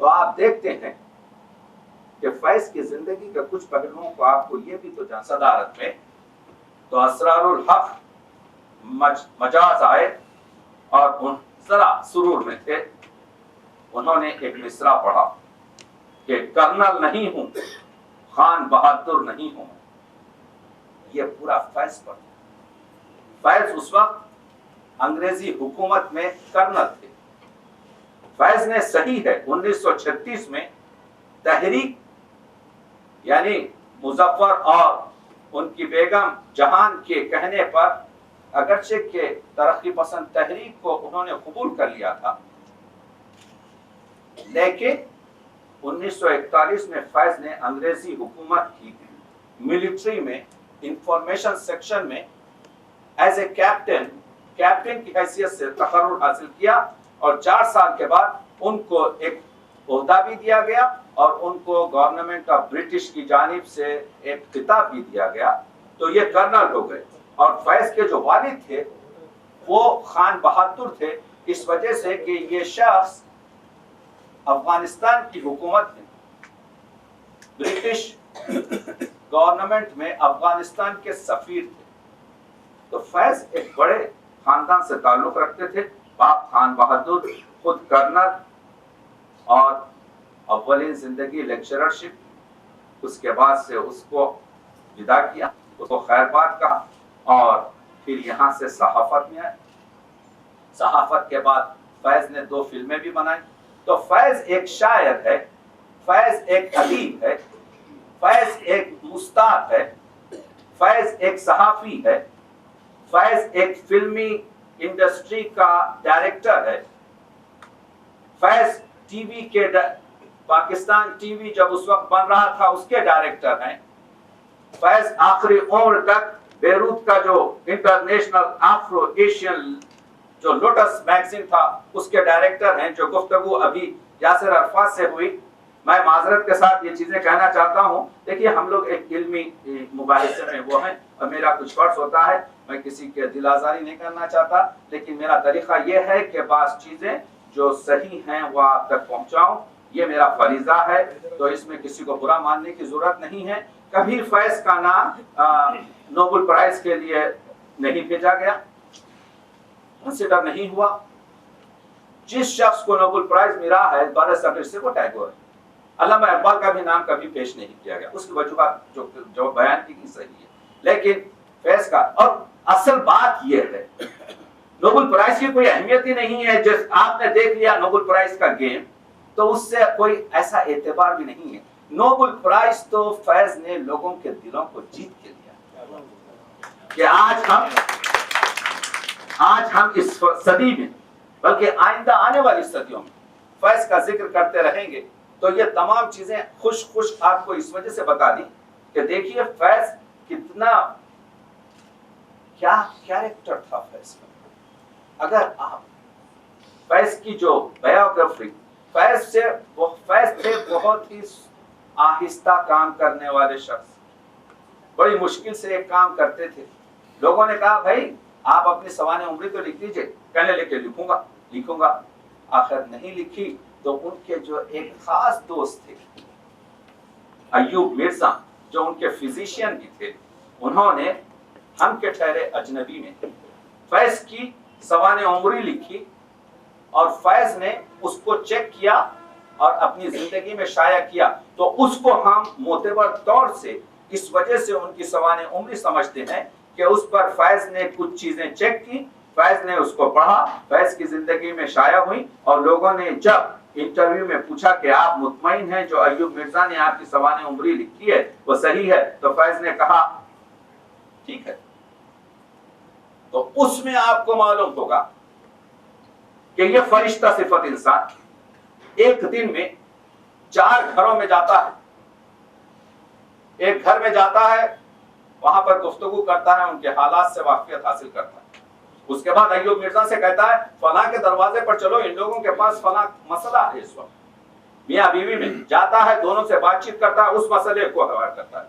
تو آپ دیکھتے ہیں کہ فیض کی زندگی کے کچھ پہلوؤں کو آپ کو یہ بھی تو جان صدارت میں تو اسرار الحق مجاز آئے اور ان ذرا سرور میں تھے، انہوں نے ایک مصرع پڑھا کہ کرنل نہیں ہوں، خان بہادر نہیں ہوں. یہ پورا فیض پر. فیض اس وقت انگریزی حکومت میں کرنل تھے. فیض نے صحیح ہے 1936 میں تحریک یعنی مظفر اور ان کی بیگم جہان کے کہنے پر اگرچہ کہ ترقی پسند تحریک کو انہوں نے قبول کر لیا تھا، لیکن 1941 میں فیض نے انگریزی حکومت کی ملٹری میں انفارمیشن سیکشن میں ایز اے کیپٹن کی حیثیت سے تقرر حاصل کیا اور 4 سال کے بعد ان کو ایک عہدہ بھی دیا گیا اور ان کو گورنمنٹ آف برٹش کی جانب سے ایک خطاب بھی دیا گیا، تو یہ کرنل ہو گئے. اور فیض کے جو والد تھے وہ خان بہادر تھے، اس وجہ سے کہ یہ شخص افغانستان کی حکومت میں برٹش گورنمنٹ میں افغانستان کے سفیر تھے. تو فیض ایک بڑے خاندان سے تعلق رکھتے تھے. باپ خان بہادر خود کرنل اور اولین زندگی لیکچررشپ، اس کے بعد سے اس کو ودا کیا، اس کو خیر بات کہا اور پھر یہاں سے صحافت میں آئے. صحافت کے بعد فیض نے 2 فلمیں بھی بنائی. تو فیض ایک شاعر ہے، فیض ایک ادیب ہے، فیض ایک مستعد ہے، فیض ایک صحافی ہے، فیض ایک فلمی انڈسٹری کا ڈائریکٹر ہے، فیض ٹی وی کے پاکستان ٹی وی جب اس وقت بن رہا تھا اس کے ڈائریکٹر ہیں. فیض آخری عمر تک بیروت کا جو انٹرنیشنل افرو ایشین جو لوٹس میگزین تھا اس کے ڈائریکٹر ہیں. جو گفتگو ابھی یاسر عرفات سے ہوئی، میں معذرت کے ساتھ یہ چیزیں کہنا چاہتا ہوں. دیکھیے ہم لوگ ایک علمی مباحثے میں وہ ہیں اور میرا کچھ فرض ہوتا ہے، میں کسی کے دل آزاری نہیں کرنا چاہتا، لیکن میرا طریقہ یہ ہے کہ بعض چیزیں جو صحیح ہیں وہ آپ تک پہنچاؤں، یہ میرا فریضہ ہے. تو اس میں کسی کو برا ماننے کی ضرورت نہیں ہے. کبھی فیض کا نام نوبل پرائز کے لیے نہیں بھیجا گیا، کنسیڈر نہیں ہوا. جس شخص کو نوبل پرائز ملا ہے بارہ صدر سے وہ ٹیگور ہے. علامہ اقبال کا بھی نام کبھی پیش نہیں کیا گیا. اس کی وجوہات جو بیان کی گئی صحیح ہے، لیکن فیض کا اور اصل بات یہ ہے نوبل پرائز کی کوئی اہمیت ہی نہیں ہے. جس آپ نے دیکھ لیا نوبل پرائز کا گیم تو اس سے کوئی ایسا اعتبار بھی نہیں ہے. نوبل پرائز تو فیض نے لوگوں کے دلوں کو جیت کے لیا کہ آج ہم اس صدی میں بلکہ آئندہ آنے والی صدیوں میں فیض کا ذکر کرتے رہیں گے. تو یہ تمام چیزیں خوش آپ کو اس وجہ سے بتا دی کہ دیکھیے فیض کتنا کیا کیریکٹر تھا فیض کا. اگر آپ فیض کی جو بایوگرافی، فیض تھے بہت ہی آہستہ کام کرنے والے شخص، بڑی مشکل سے ایک کام کرتے تھے. لوگوں نے کہا بھائی آپ اپنی سوانح عمری تو لکھ دیجئے، کہنے لے کے لکھوں گا. آخر نہیں لکھی تو ان کے جو ایک خاص دوست تھے ایوب مرزا، جو ان کے فزیشین بھی تھے، انہوں نے ہم کے ٹھہرے اجنبی میں فیض کی سوانح عمری لکھی اور فیض نے اس کو چیک کیا اور اپنی زندگی میں شائع کیا. تو اس کو ہم معتبر طور سے اس وجہ سے ان کی سوانح عمری سمجھتے ہیں کہ اس پر فیض نے کچھ چیزیں چیک کی، فیض نے اس کو پڑھا، فیض کی زندگی میں شائع ہوئی. اور لوگوں نے جب انٹرویو میں پوچھا کہ آپ مطمئن ہیں جو ایوب مرزا نے آپ کی سوانح عمری لکھی ہے وہ صحیح ہے؟ تو فیض نے کہا ٹھیک ہے. تو اس میں آپ کو معلوم ہوگا کہ یہ فرشتہ صفت انسان ایک دن میں 4 گھروں میں جاتا ہے. ایک گھر میں جاتا ہے، وہاں پر گفتگو کرتا ہے، ان کے حالات سے واقفیت حاصل کرتا ہے. اس کے بعد ایوب مرزا سے کہتا ہے فلاں کے دروازے پر چلو، ان لوگوں کے پاس فلاں مسئلہ ہے. اس وقت میاں بیوی میں جاتا ہے، دونوں سے بات چیت کرتا ہے، اس مسئلے کو حوالہ کرتا ہے.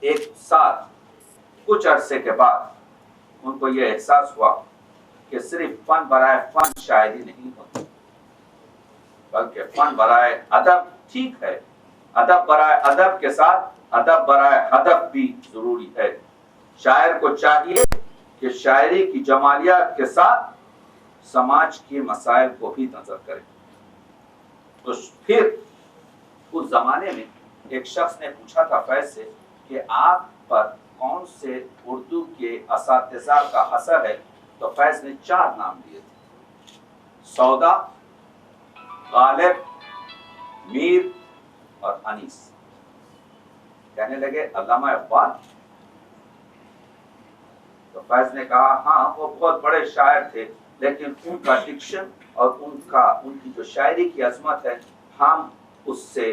ایک ساتھ کچھ عرصے کے بعد ان کو یہ احساس ہوا کہ صرف فن برائے فن شاعری نہیں ہوتی، بلکہ فن برائے ادب ٹھیک ہے، ادب برائے ادب کے ساتھ ادب برائے ہدف بھی ضروری ہے۔ شاعر کو چاہیے کہ شاعری کی جمالیات کے ساتھ سماج کے مسائل کو بھی نظر کرے۔ تو پھر اس زمانے میں ایک شخص نے پوچھا تھا فیض سے کہ آپ پر کون سے اردو کے اساتذہ کا اثر ہے، تو فیض نے 4 نام لیے تھے: سودا، غالب، میر اور انیس۔ کہنے لگے علامہ اقبال؟ تو فیض نے کہا ہاں، وہ بہت بڑے شاعر تھے، لیکن ان کا ڈکشن اور ان کی جو شاعری کی عظمت ہے، ہم اس سے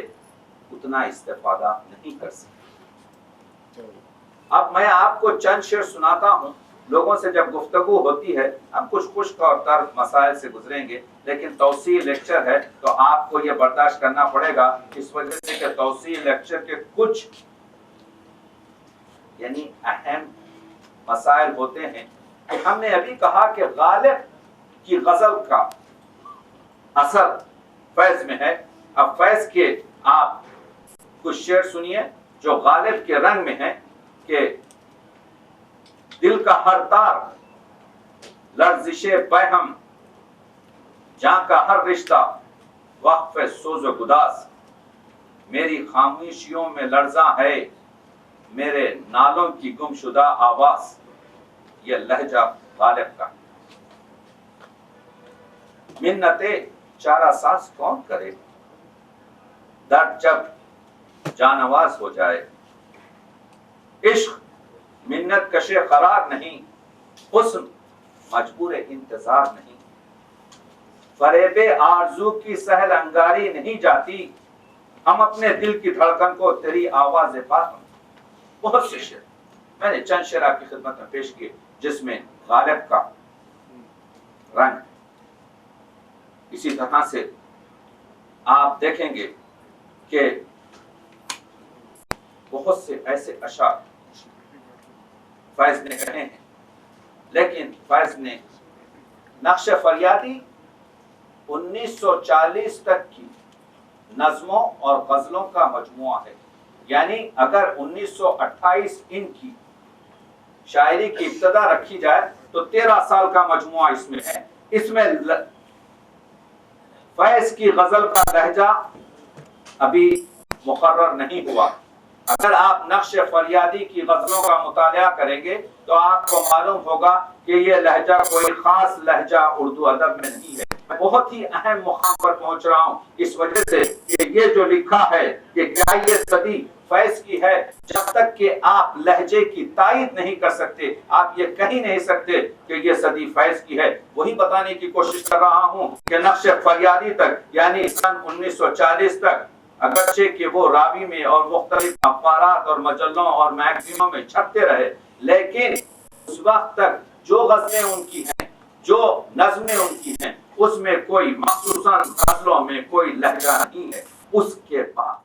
اتنا استفادہ نہیں کر سکتے۔ اب میں آپ کو چند شعر سناتا ہوں۔ لوگوں سے جب گفتگو ہوتی ہے ہم کچھ خشک اور تر مسائل سے گزریں گے، لیکن توسیع لیکچر ہے تو آپ کو یہ برداشت کرنا پڑے گا، اس وجہ سے کہ توسیع لیکچر کے کچھ یعنی اہم مسائل ہوتے ہیں۔ ہم نے ابھی کہا کہ غالب کی غزل کا اثر فیض میں ہے۔ اب فیض کے آپ کچھ شعر سنیے جو غالب کے رنگ میں ہے کہ دل کا ہر تار لرزش بہم، جاں کا ہر رشتہ وقف سوز و گداز، میری خاموشیوں میں لرزاں ہے میرے نالوں کی گم شدہ آواز۔ یہ لہجہ غالب کا۔ منتیں چارہ ساز کون کرے، درد جب جانواز ہو جائے، عشق منت کشے قرار نہیں، حسن مجبور انتظار نہیں، فریب آرزو کی سہل انگاری نہیں جاتی، ہم اپنے دل کی دھڑکن کو تیری آواز پاک۔ بہت سے شعر میں نے چند شعر آپ کی خدمت میں پیش کیے جس میں غالب کا رنگ۔ اسی طرح سے آپ دیکھیں گے کہ بہت سے ایسے اشعار فیض نے کہے ہیں، لیکن فیض نے نقش فریادی 1940 تک کی نظموں اور غزلوں کا مجموعہ ہے۔ یعنی اگر 1928 ان کی شاعری کی ابتدا رکھی جائے تو 13 سال کا مجموعہ اس میں ہے۔ اس میں فیض کی غزل کا لہجہ ابھی مقرر نہیں ہوا۔ اگر آپ نقش فریادی کی غزلوں کا مطالعہ کریں گے تو آپ کو معلوم ہوگا کہ یہ لہجہ کوئی خاص لہجہ اردو ادب میں نہیں ہے۔ میں بہت ہی اہم مقام پر پہنچ رہا ہوں اس وجہ سے کہ یہ جو لکھا ہے کہ کیا یہ صدی فیض کی ہے، جب تک کہ آپ لہجے کی تائید نہیں کر سکتے آپ یہ کہہ نہیں سکتے کہ یہ صدی فیض کی ہے۔ وہی بتانے کی کوشش کر رہا ہوں کہ نقش فریادی تک یعنی سن 1940 تک اگرچہ کہ وہ راوی میں اور مختلف اخبارات اور مجلوں اور میگزینوں میں چھپتے رہے، لیکن اس وقت تک جو غزلیں ان کی ہیں، جو نظمیں ان کی ہیں، اس میں کوئی مخصوصاً غزلوں میں کوئی لہجہ نہیں ہے۔ اس کے بعد